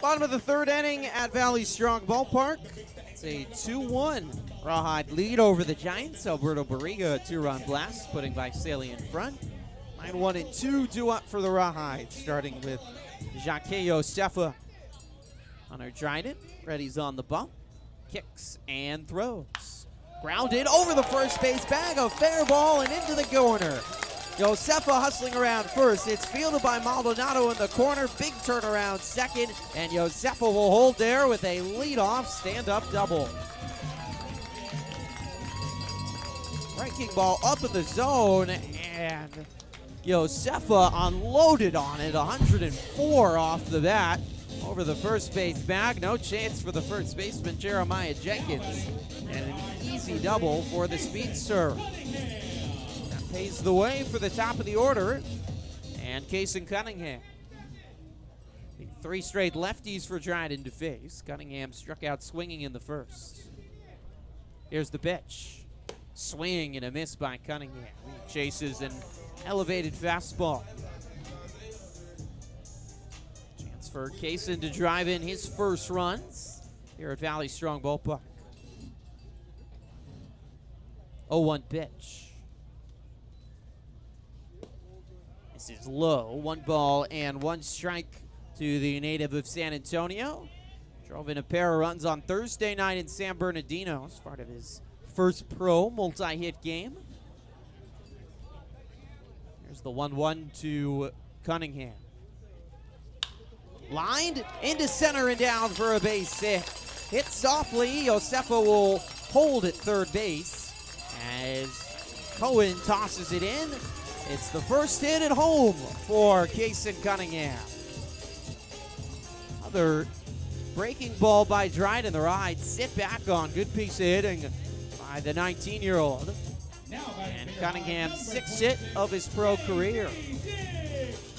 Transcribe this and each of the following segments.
Bottom of the third inning at Valley Strong Ballpark. It's a 2-1 Rawhide lead over the Giants. Alberto Barriga, a two-run blast, putting Visalia in front. 9-1 and 2 due up for the Rawhide, starting with Jacques Josefa. Hunter Dryden, ready's on the bump, kicks and throws. Grounded over the first base bag, a fair ball and into the corner. Josefa hustling around first. It's fielded by Maldonado in the corner. Big turnaround second, and Josefa will hold there with a leadoff stand-up double. Breaking ball up in the zone, and Josefa unloaded on it. 104 off the bat. Over the first base bag, no chance for the first baseman, Jeremiah Jenkins. And an easy double for the speedster. That paves the way for the top of the order. And Kason Cunningham. The three straight lefties for Dryden to face. Cunningham struck out swinging in the first. Here's the pitch. Swing and a miss by Cunningham. He chases an elevated fastball. For Kason to drive in his first runs here at Valley Strong Ballpark. 0-1 pitch. This is low. 1 ball and 1 strike to the native of San Antonio. Drove in a pair of runs on Thursday night in San Bernardino as part of his first pro multi-hit game. Here's the 1-1 to Cunningham. Lined into center and down for a base hit. Hit softly. Josefa will hold at third base as Cohen tosses it in. It's the first hit at home for Kason Cunningham. Another breaking ball by Dryden. The Rawhide sit back on. Good piece of hitting by the 19-year-old. And Cunningham's 6th hit of his pro career.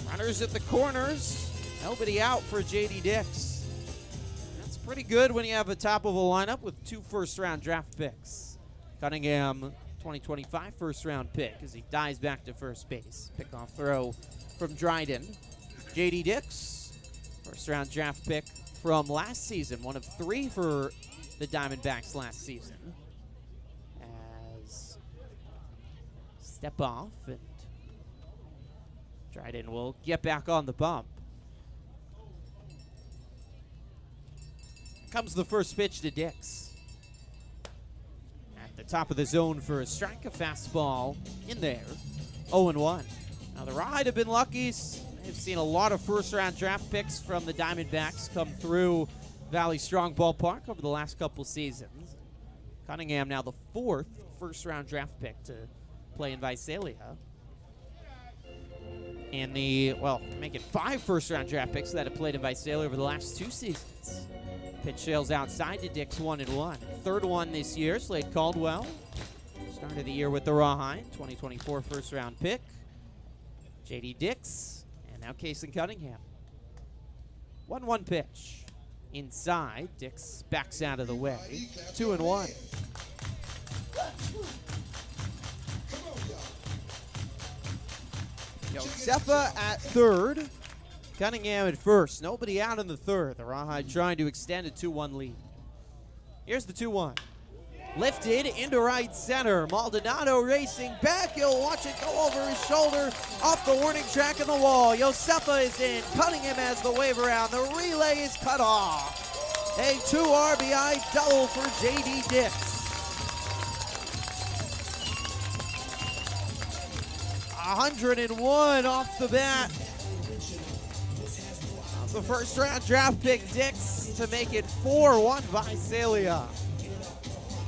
Runners at the corners. Nobody out for J.D. Dix. That's pretty good when you have a top of a lineup with 2 first-round draft picks. Cunningham, 2025 first-round pick as he dives back to first base. Pickoff throw from Dryden. J.D. Dix, first-round draft pick from last season. 1 of 3 for the Diamondbacks last season. As step off, and Dryden will get back on the bump. Comes the first pitch to Dix. At the top of the zone for a strike, a fastball in there. 0-1. Now the Rawhide have been lucky. They've seen a lot of first-round draft picks from the Diamondbacks come through Valley Strong Ballpark over the last couple seasons. Cunningham now the 4th first-round draft pick to play in Visalia. And make it 5 first-round draft picks that have played in Visalia over the last 2 seasons. Pitch sails outside to Dix, 1-1. Third one this year, Slade Caldwell. Started the year with the Rawhide, 2024 first-round pick. J.D. Dix, and now Kason Cunningham. 1-1 pitch. Inside, Dix backs out of the way. 2-1. Josefa at third. Cunningham at first. Nobody out in the third. The Rawhide trying to extend a 2-1 lead. Here's the 2-1. Lifted into right center. Maldonado racing back. He'll watch it go over his shoulder off the warning track in the wall. Josefa is in. Cunningham has the wave around. The relay is cut off. A 2 RBI double for J.D. Dix. 101 off the bat. The first-round draft pick, Dix, to make it 4-1 Visalia.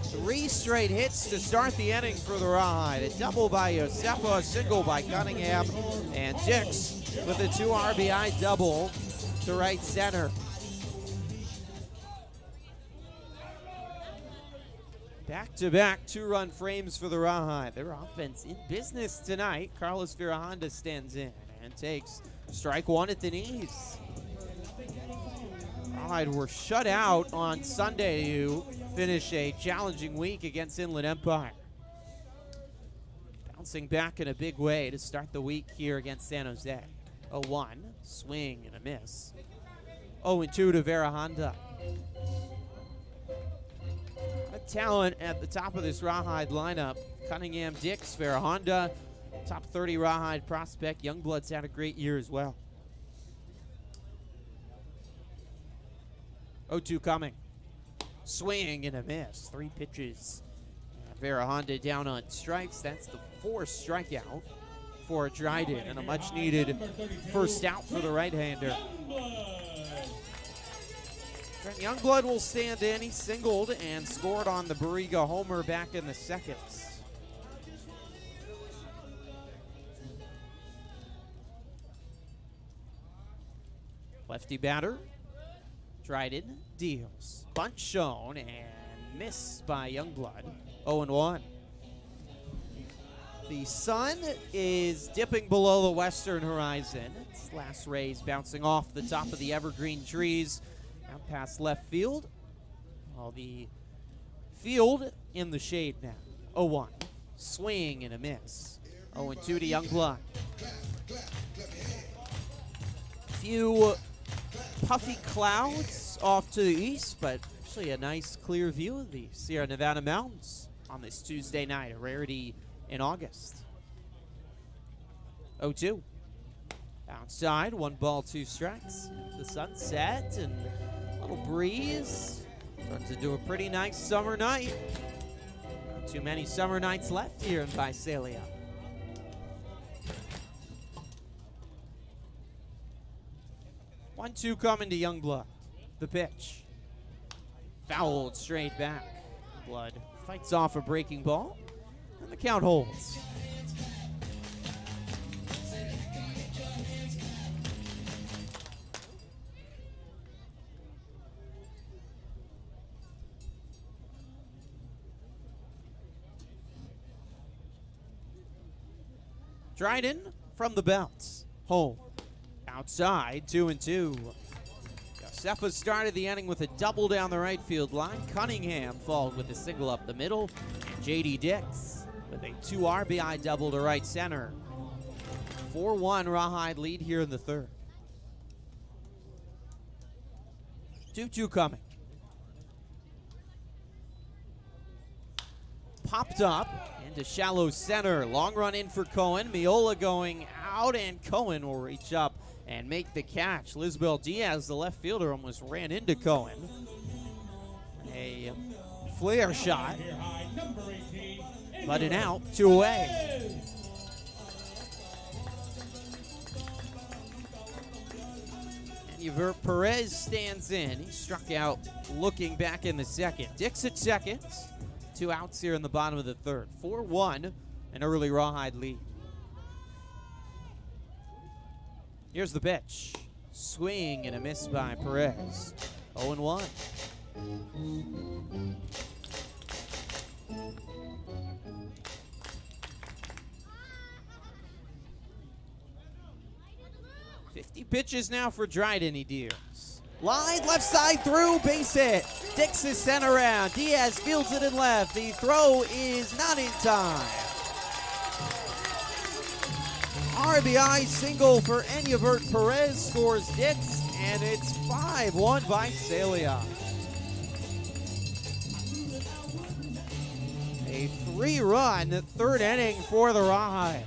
3 straight hits to start the inning for the Rawhide. A double by Josefa, a single by Cunningham, and Dix with a 2 RBI double to right center. Back-to-back 2-run frames for the Rawhide. Their offense in business tonight. Carlos Virahonda stands in and takes strike 1 at the knees. Rawhide were shut out on Sunday to finish a challenging week against Inland Empire. Bouncing back in a big way to start the week here against San Jose. 0-1, swing and a miss. 0-2 to Verahanda. A talent at the top of this Rawhide lineup. Cunningham, Dix, Verahanda, top 30 Rawhide prospect. Youngblood's had a great year as well. 0-2 coming. Swing and a miss. 3 pitches. Verahanda down on strikes. That's the 4th strikeout for Dryden, and a much-needed first out for the right-hander. Trent Youngblood will stand in. He singled and scored on the Barriga homer back in the 2nd. Lefty batter. Dryden deals. Bunt shown and missed by Youngblood. 0-1. The sun is dipping below the western horizon. Its last rays bouncing off the top of the evergreen trees out past left field. Well, the field in the shade now. 0-1. Swing and a miss. 0-2 to Youngblood. Few puffy clouds off to the east, but actually a nice clear view of the Sierra Nevada mountains on this Tuesday night, a rarity in August. 0-2. Outside, 1 ball, 2 strikes. The sunset and a little breeze. Turns into a pretty nice summer night. Not too many summer nights left here in Visalia. One, 2 coming to Youngblood. The pitch. Fouled straight back. Blood fights off a breaking ball, and the count holds. Dryden from the bounce. Home. Outside, 2-2. Josefa started the inning with a double down the right field line. Cunningham followed with a single up the middle. And J.D. Dix with a 2 RBI double to right center. 4-1 Rawhide lead here in the 3rd. 2-2 coming. Popped up into shallow center. Long run in for Cohen. Miola going out, and Cohen will reach up and make the catch. Lisbel Diaz, the left fielder, almost ran into Cohen. A flare shot, but an out, 2 away. And Yvert Perez stands in. He struck out looking back in the 2nd. Dix at 2nd. 2 outs here in the bottom of the 3rd. 4-1, an early Rawhide lead. Here's the pitch. Swing and a miss by Perez. 0-1. Pitches now for Dryden, he deals. Line left side through, base hit. Dix is sent around. Diaz fields it in left. The throw is not in time. RBI single for Enyavert Perez scores Dix, and it's 5-1 Visalia. A 3-run 3rd inning for the Rawhide.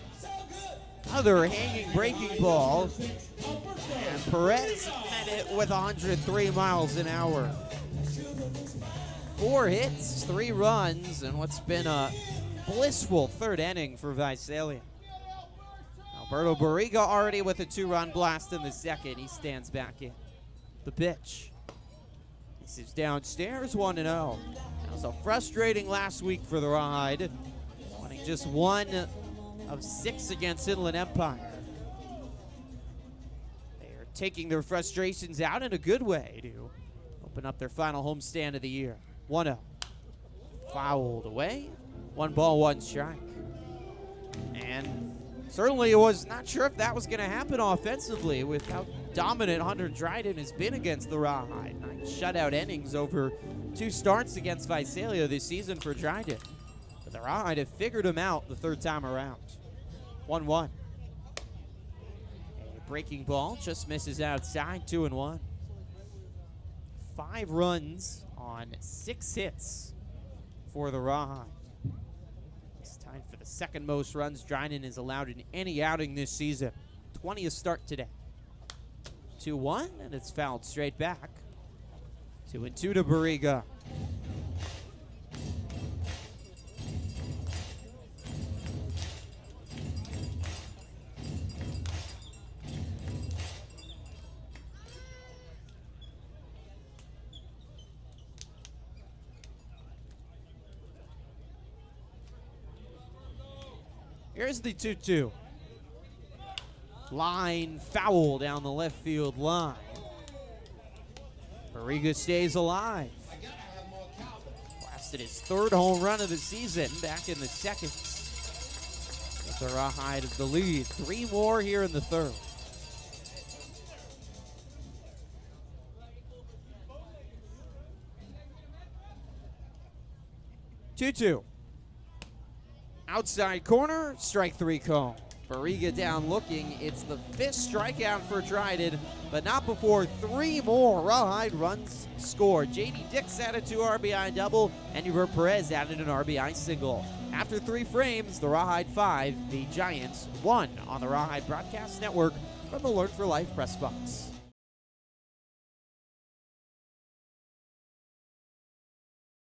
Another hanging breaking ball, and Perez met it with 103 miles an hour. 4 hits, 3 runs, and what's been a blissful 3rd inning for Visalia. Alberto Barriga already with a 2-run blast in the 2nd. He stands back in. The pitch. This is downstairs, 1-0. That was a frustrating last week for the Rawhide, winning just 1 of 6 against Inland Empire. They are taking their frustrations out in a good way to open up their final homestand of the year. 1-0. Fouled away. 1 ball, 1 strike. And certainly it was not sure if that was going to happen offensively with how dominant Hunter Dryden has been against the Rawhide. 9 shutout innings over 2 starts against Visalia this season for Dryden. But the Rawhide have figured him out the 3rd time around. 1-1. A breaking ball just misses outside, 2-1. 5 runs on 6 hits for the Rawhide. It's time for the second most runs Dryden has allowed in any outing this season. 20th start today. 2-1, and it's fouled straight back. 2-2 to Barriga. Here's the 2-2. Line foul down the left field line. Barriga stays alive. Blasted his 3rd home run of the season back in the 2nd. With the Rawhide of the lead. 3 more here in the 3rd. Two-two. Outside corner, strike 3 call. Barriga down looking. It's the 5th strikeout for Dryden, but not before 3 more Rawhide runs scored. J.D. Dix added 2 RBI double, and Uber Perez added an RBI single. After 3 frames, the Rawhide 5, the Giants 1 on the Rawhide Broadcast Network from the Learn for Life press box.